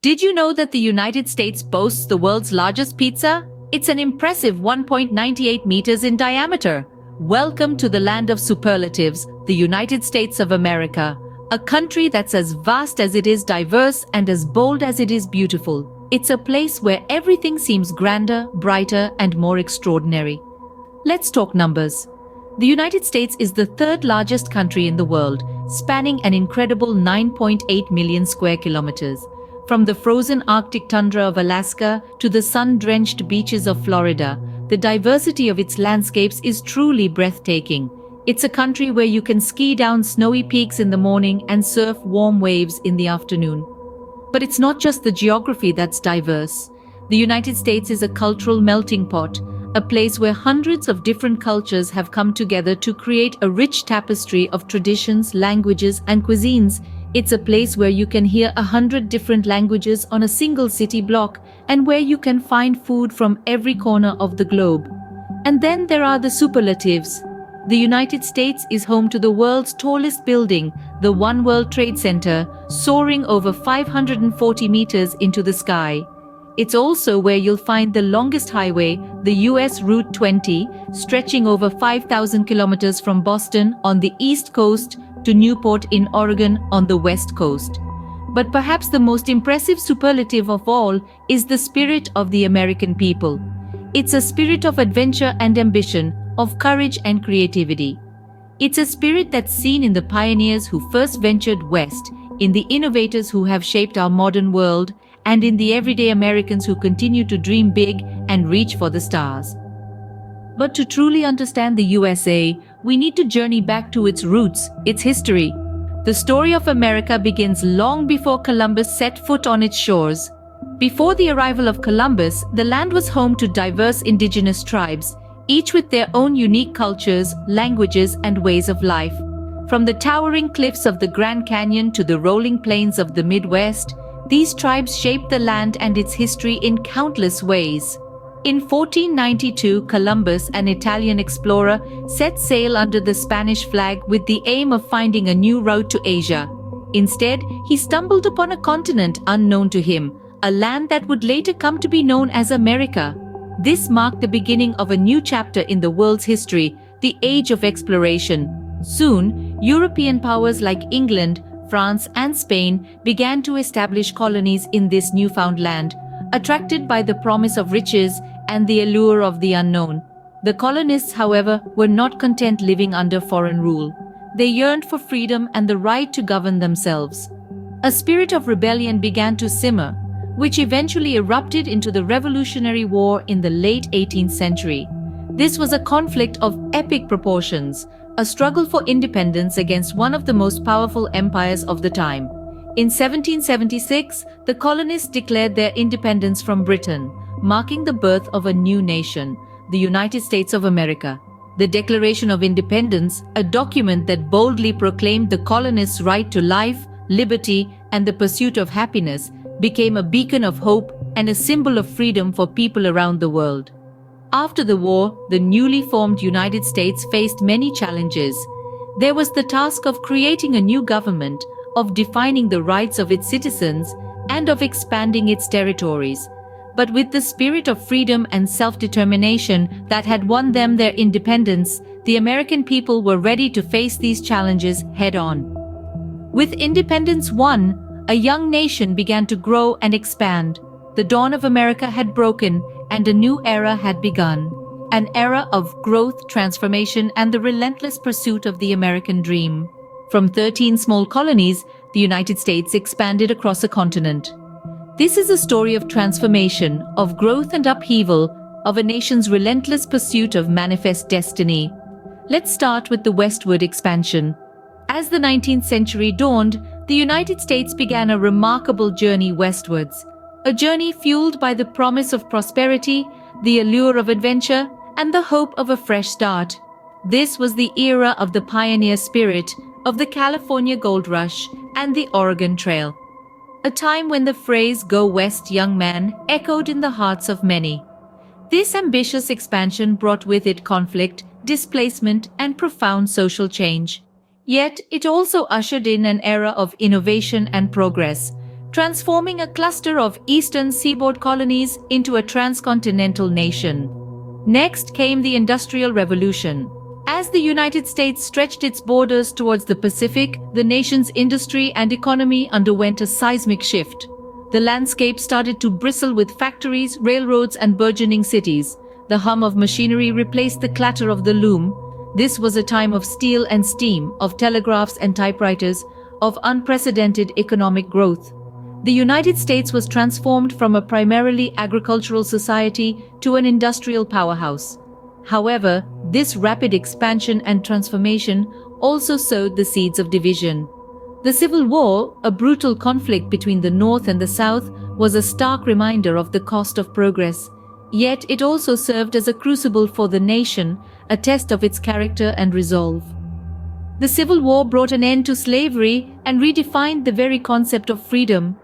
Did you know that the United States boasts the world's largest pizza? It's an impressive 1.98 meters in diameter. Welcome to the land of superlatives, the United States of America, a country that's as vast as it is diverse and as bold as it is beautiful. It's a place where everything seems grander, brighter, and more extraordinary. Let's talk numbers. The United States is the third largest country in the world, spanning an incredible 9.8 million square kilometers. From the frozen Arctic tundra of Alaska to the sun-drenched beaches of Florida, the diversity of its landscapes is truly breathtaking. It's a country where you can ski down snowy peaks in the morning and surf warm waves in the afternoon. But it's not just the geography that's diverse. The United States is a cultural melting pot, a place where hundreds of different cultures have come together to create a rich tapestry of traditions, languages, and cuisines. It's a place where you can hear 100 different languages on a single city block and where you can find food from every corner of the globe. And then there are the superlatives. The United States is home to the world's tallest building, the One World Trade Center, soaring over 540 meters into the sky. It's also where you'll find the longest highway, the US Route 20, stretching over 5,000 kilometers from Boston on the East Coast to Newport in Oregon on the West Coast. But perhaps the most impressive superlative of all is the spirit of the American people. It's a spirit of adventure and ambition, of courage and creativity. It's a spirit that's seen in the pioneers who first ventured west, in the innovators who have shaped our modern world, and in the everyday Americans who continue to dream big and reach for the stars. But to truly understand the USA, we need to journey back to its roots, its history. The story of America begins long before Columbus set foot on its shores. Before the arrival of Columbus, the land was home to diverse indigenous tribes, each with their own unique cultures, languages, and ways of life. From the towering cliffs of the Grand Canyon to the rolling plains of the Midwest, these tribes shaped the land and its history in countless ways. In 1492, Columbus, an Italian explorer, set sail under the Spanish flag with the aim of finding a new route to Asia. Instead, he stumbled upon a continent unknown to him, a land that would later come to be known as America. This marked the beginning of a new chapter in the world's history, the Age of Exploration. Soon, European powers like England, France, and Spain began to establish colonies in this newfound land, attracted by the promise of riches and the allure of the unknown. The colonists, however, were not content living under foreign rule. They yearned for freedom and the right to govern themselves. A spirit of rebellion began to simmer, which eventually erupted into the Revolutionary War in the late 18th century. This was a conflict of epic proportions, a struggle for independence against one of the most powerful empires of the time. In 1776, the colonists declared their independence from Britain, marking the birth of a new nation, the United States of America. The Declaration of Independence, a document that boldly proclaimed the colonists' right to life, liberty, and the pursuit of happiness, became a beacon of hope and a symbol of freedom for people around the world. After the war, the newly formed United States faced many challenges. There was the task of creating a new government, of defining the rights of its citizens, and of expanding its territories. But with the spirit of freedom and self-determination that had won them their independence, the American people were ready to face these challenges head-on. With independence won, a young nation began to grow and expand. The dawn of America had broken, and a new era had begun. An era of growth, transformation, and the relentless pursuit of the American dream. From 13 small colonies, the United States expanded across a continent. This is a story of transformation, of growth and upheaval, of a nation's relentless pursuit of manifest destiny. Let's start with the westward expansion. As the 19th century dawned, the United States began a remarkable journey westwards. A journey fueled by the promise of prosperity, the allure of adventure, and the hope of a fresh start. This was the era of the pioneer spirit, of the California Gold Rush, and the Oregon Trail. A time when the phrase "Go West, young man" echoed in the hearts of many. This ambitious expansion brought with it conflict, displacement, and profound social change. Yet, it also ushered in an era of innovation and progress. transforming a cluster of eastern seaboard colonies into a transcontinental nation. Next came the Industrial Revolution. As the United States stretched its borders towards the Pacific, the nation's industry and economy underwent a seismic shift. The landscape started to bristle with factories, railroads, and burgeoning cities. The hum of machinery replaced the clatter of the loom. This was a time of steel and steam, of telegraphs and typewriters, of unprecedented economic growth. The United States was transformed from a primarily agricultural society to an industrial powerhouse. However, this rapid expansion and transformation also sowed the seeds of division. The Civil War, a brutal conflict between the North and the South, was a stark reminder of the cost of progress. Yet it also served as a crucible for the nation, a test of its character and resolve. The Civil War brought an end to slavery and redefined the very concept of freedom.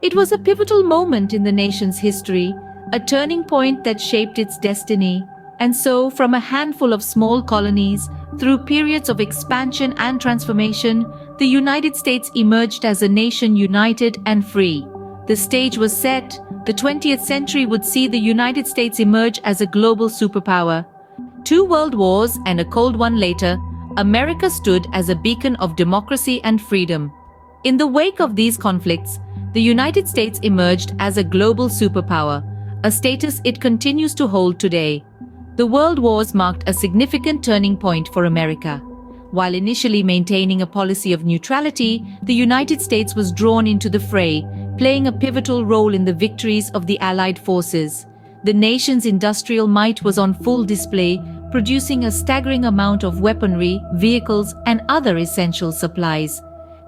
It was a pivotal moment in the nation's history, a turning point that shaped its destiny. And so, from a handful of small colonies, through periods of expansion and transformation, the United States emerged as a nation united and free. The stage was set. The 20th century would see the United States emerge as a global superpower. 2 world wars and a cold one later, America stood as a beacon of democracy and freedom. In the wake of these conflicts, the United States emerged as a global superpower, a status it continues to hold today. The World Wars marked a significant turning point for America. While initially maintaining a policy of neutrality, the United States was drawn into the fray, playing a pivotal role in the victories of the Allied forces. The nation's industrial might was on full display, producing a staggering amount of weaponry, vehicles, and other essential supplies.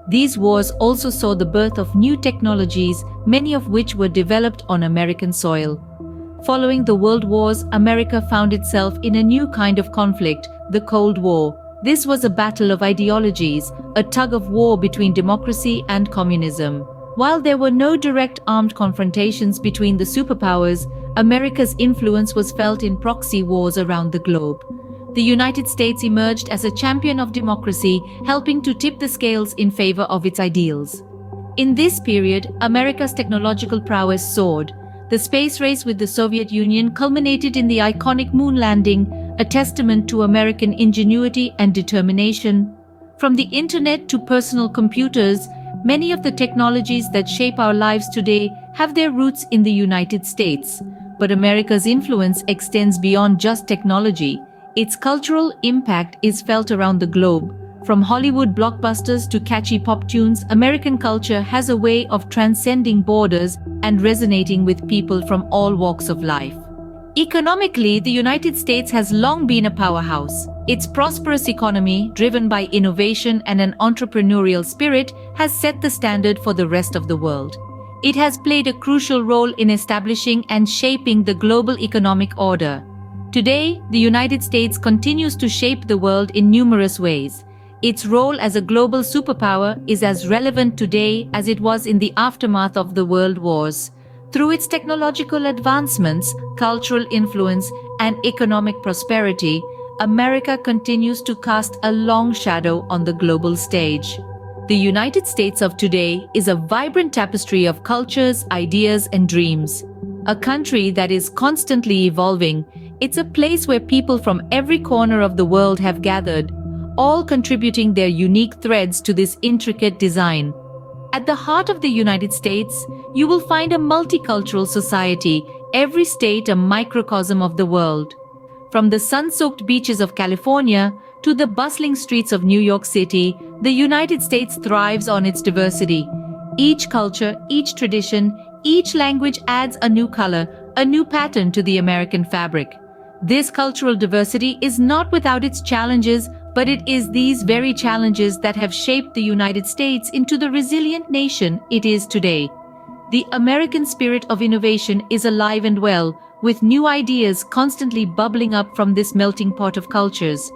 These wars also saw the birth of new technologies, many of which were developed on American soil. Following the World Wars, America found itself in a new kind of conflict, the Cold War. This was a battle of ideologies, a tug-of-war between democracy and communism. While there were no direct armed confrontations between the superpowers, America's influence was felt in proxy wars around the globe. The United States emerged as a champion of democracy, helping to tip the scales in favor of its ideals. In this period, America's technological prowess soared. The space race with the Soviet Union culminated in the iconic moon landing, a testament to American ingenuity and determination. From the internet to personal computers, many of the technologies that shape our lives today have their roots in the United States. But America's influence extends beyond just technology. Its cultural impact is felt around the globe. From Hollywood blockbusters to catchy pop tunes, American culture has a way of transcending borders and resonating with people from all walks of life. Economically, the United States has long been a powerhouse. Its prosperous economy, driven by innovation and an entrepreneurial spirit, has set the standard for the rest of the world. It has played a crucial role in establishing and shaping the global economic order. Today, the United States continues to shape the world in numerous ways. Its role as a global superpower is as relevant today as it was in the aftermath of the World Wars. Through its technological advancements, cultural influence, and economic prosperity, America continues to cast a long shadow on the global stage. The United States of today is a vibrant tapestry of cultures, ideas, and dreams. A country that is constantly evolving, it's a place where people from every corner of the world have gathered, all contributing their unique threads to this intricate design. At the heart of the United States, you will find a multicultural society, every state a microcosm of the world. From the sun-soaked beaches of California to the bustling streets of New York City, the United States thrives on its diversity. Each culture, each tradition, each language adds a new color, a new pattern to the American fabric. This cultural diversity is not without its challenges, but it is these very challenges that have shaped the United States into the resilient nation it is today. The American spirit of innovation is alive and well, with new ideas constantly bubbling up from this melting pot of cultures.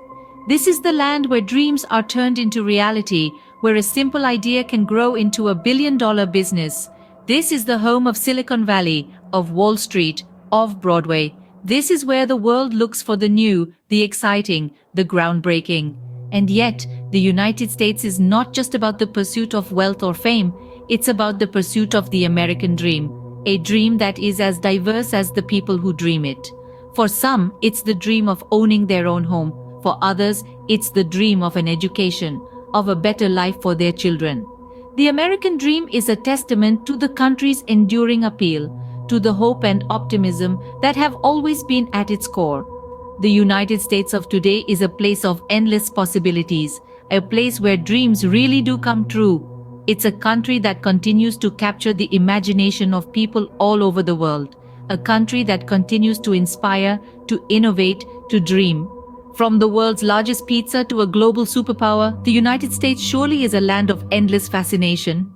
This is the land where dreams are turned into reality, where a simple idea can grow into a billion-dollar business. This is the home of Silicon Valley, of Wall Street, of Broadway. This is where the world looks for the new, the exciting, the groundbreaking. And yet, the United States is not just about the pursuit of wealth or fame. It's about the pursuit of the American dream, a dream that is as diverse as the people who dream it. For some, it's the dream of owning their own home. For others, it's the dream of an education, of a better life for their children. The American dream is a testament to the country's enduring appeal, to the hope and optimism that have always been at its core. The United States of today is a place of endless possibilities, a place where dreams really do come true. It's a country that continues to capture the imagination of people all over the world, a country that continues to inspire, to innovate, to dream. From the world's largest pizza to a global superpower, the United States surely is a land of endless fascination.